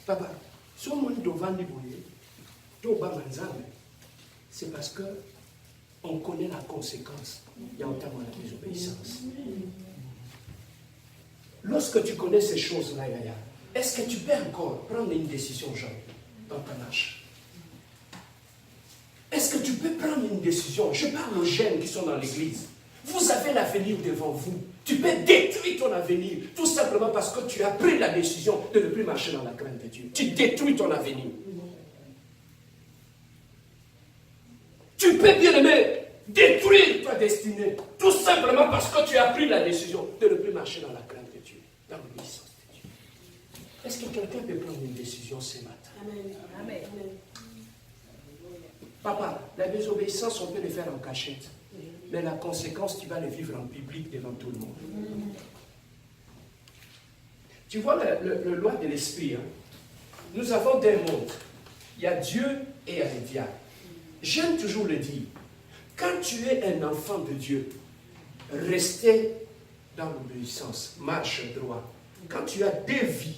Papa, si on est devant les bouillés, c'est parce que on connaît la conséquence. Il y a notamment la désobéissance. Lorsque tu connais ces choses-là, est-ce que tu peux encore prendre une décision, Jean, dans ta marche? Est-ce que tu peux prendre une décision? Je parle aux jeunes qui sont dans l'église. Vous avez l'avenir devant vous. Tu peux détruire ton avenir, tout simplement parce que tu as pris la décision de ne plus marcher dans la crainte de Dieu. Tu détruis ton avenir. Tu peux, bien aimé, détruire ta destinée, tout simplement parce que tu as pris la décision de ne plus marcher dans la crainte de Dieu, dans l'obéissance de Dieu. Est-ce que quelqu'un peut prendre une décision ce matin? Amen. Amen. Papa, la désobéissance, on peut le faire en cachette. Mais la conséquence, tu vas le vivre en public devant tout le monde. Tu vois le loi de l'esprit. Hein? Nous avons deux mondes. Il y a Dieu et il y a le diable. J'aime toujours le dire. Quand tu es un enfant de Dieu, restez dans l'obéissance, marche droit. Quand tu as deux vies,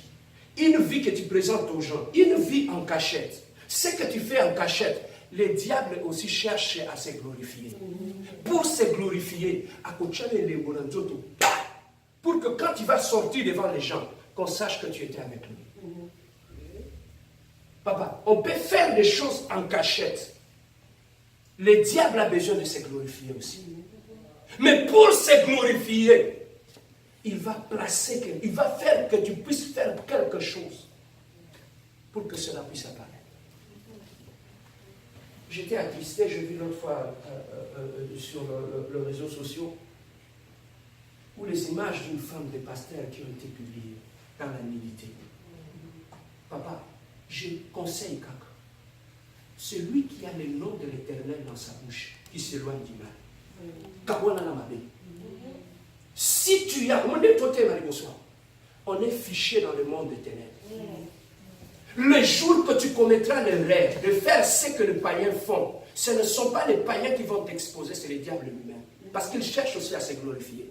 une vie que tu présentes aux gens, une vie en cachette, ce que tu fais en cachette, le diable aussi cherche à se glorifier. Pour se glorifier, pour que quand tu vas sortir devant les gens, qu'on sache que tu étais avec lui. Papa, on peut faire des choses en cachette. Le diable a besoin de se glorifier aussi. Mais pour se glorifier, il va faire que tu puisses faire quelque chose pour que cela puisse apparaître. J'étais attristé, j'ai vu l'autre fois sur les réseaux sociaux où les images d'une femme de pasteur qui ont été publiées dans la nudité. Papa, je conseille quelqu'un. Celui qui a le nom de l'Éternel dans sa bouche, qui s'éloigne du mal. Si tu as, on est fiché dans le monde des ténèbres. Le jour que tu commettras le rêve de faire ce que les païens font, ce ne sont pas les païens qui vont t'exposer, c'est le diable lui-même. Parce qu'il cherche aussi à se glorifier.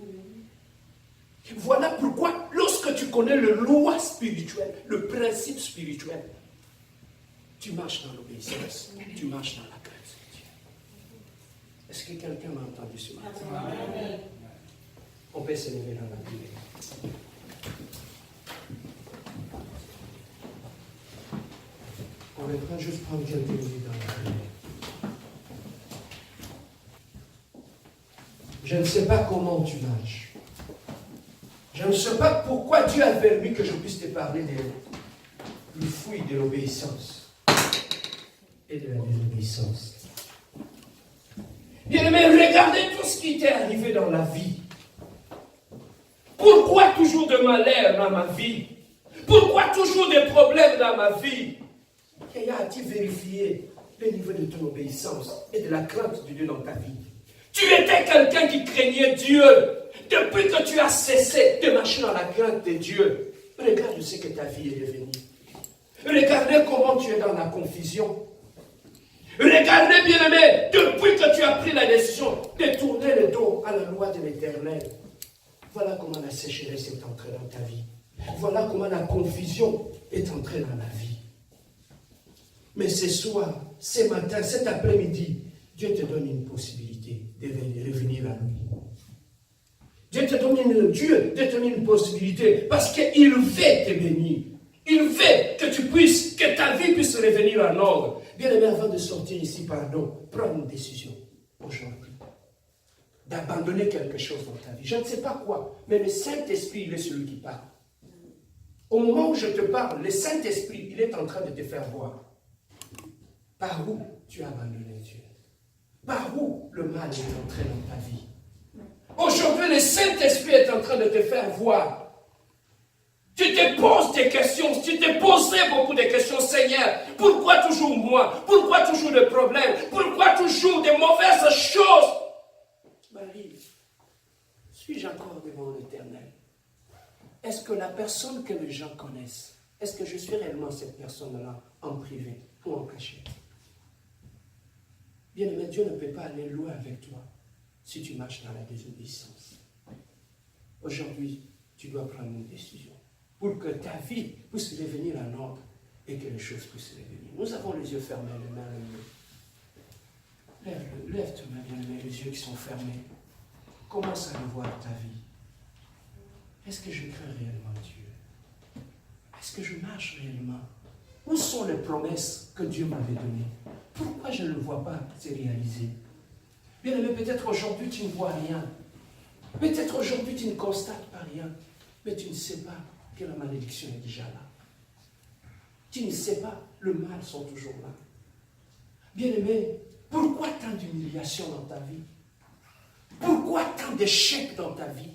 Voilà pourquoi, lorsque tu connais le loi spirituel, le principe spirituel, tu marches dans l'obéissance, tu marches dans la grâce de Dieu. Est-ce que quelqu'un m'a entendu ce matin? On peut se lever dans la prière. On va juste prendre quelques minutes dans la prière. Je ne sais pas comment tu marches. Je ne sais pas pourquoi Dieu a permis que je puisse te parler du fruit de l'obéissance et de la désobéissance. Bien aimé, regardez tout ce qui t'est arrivé dans la vie. Pourquoi toujours de malheur dans ma vie? Pourquoi toujours des problèmes dans ma vie? As-tu vérifié le niveau de ton obéissance et de la crainte de Dieu dans ta vie? Tu étais quelqu'un qui craignait Dieu. Depuis que tu as cessé de marcher dans la crainte de Dieu, regarde ce que ta vie est devenue. Regardez comment tu es dans la confusion. Regardez, bien-aimé, depuis que tu as pris la décision de tourner le dos à la loi de l'Éternel. Voilà comment la sécheresse est entrée dans ta vie. Voilà comment la confusion est entrée dans la vie. Mais ce soir, ce matin, cet après-midi, Dieu te donne une possibilité de revenir à lui. Dieu te donne une possibilité parce qu'il veut te bénir. Il veut que ta vie puisse revenir en ordre. Bien aimé, avant de sortir ici, prends une décision aujourd'hui. D'abandonner quelque chose dans ta vie. Je ne sais pas quoi, mais le Saint-Esprit, il est celui qui parle. Au moment où je te parle, le Saint-Esprit, il est en train de te faire voir. Par où tu as abandonné Dieu? Par où le mal est entré dans ta vie? Aujourd'hui, le Saint-Esprit est en train de te faire voir. Tu te poses des questions, tu te posais beaucoup de questions, Seigneur. Pourquoi toujours moi? Pourquoi toujours des problèmes? Pourquoi toujours des mauvaises choses? Marie, suis-je encore devant l'Éternel? Est-ce que la personne que les gens connaissent, est-ce que je suis réellement cette personne-là en privé ou en cachette? Bien-aimé, Dieu ne peut pas aller loin avec toi si tu marches dans la désobéissance. Aujourd'hui, tu dois prendre une décision pour que ta vie puisse devenir en ordre et que les choses puissent revenir. Nous avons les yeux fermés, les mains levées. Lève tes mains, bien-aimé, les yeux qui sont fermés. Commence à revoir ta vie. Est-ce que je crains réellement Dieu? Est-ce que je marche réellement? Où sont les promesses que Dieu m'avait données? Pourquoi je ne le vois pas se réaliser? Bien-aimé, peut-être aujourd'hui tu ne vois rien. Peut-être aujourd'hui tu ne constates pas rien. Mais tu ne sais pas que la malédiction est déjà là. Tu ne sais pas, le mal sont toujours là. Bien-aimé, pourquoi tant d'humiliation dans ta vie? Pourquoi tant d'échecs dans ta vie?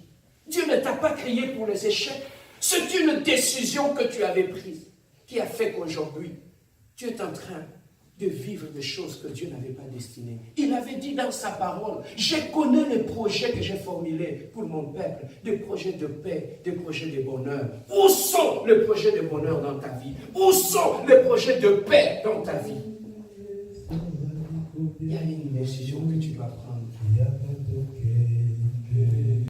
Dieu ne t'a pas créé pour les échecs. C'est une décision que tu avais prise qui a fait qu'aujourd'hui, tu es en train de vivre des choses que Dieu n'avait pas destinées. Il avait dit dans sa parole, je connais les projets que j'ai formulés pour mon peuple, des projets de paix, des projets de bonheur. Où sont les projets de bonheur dans ta vie? Où sont les projets de paix dans ta vie? Il y a une décision que tu dois prendre.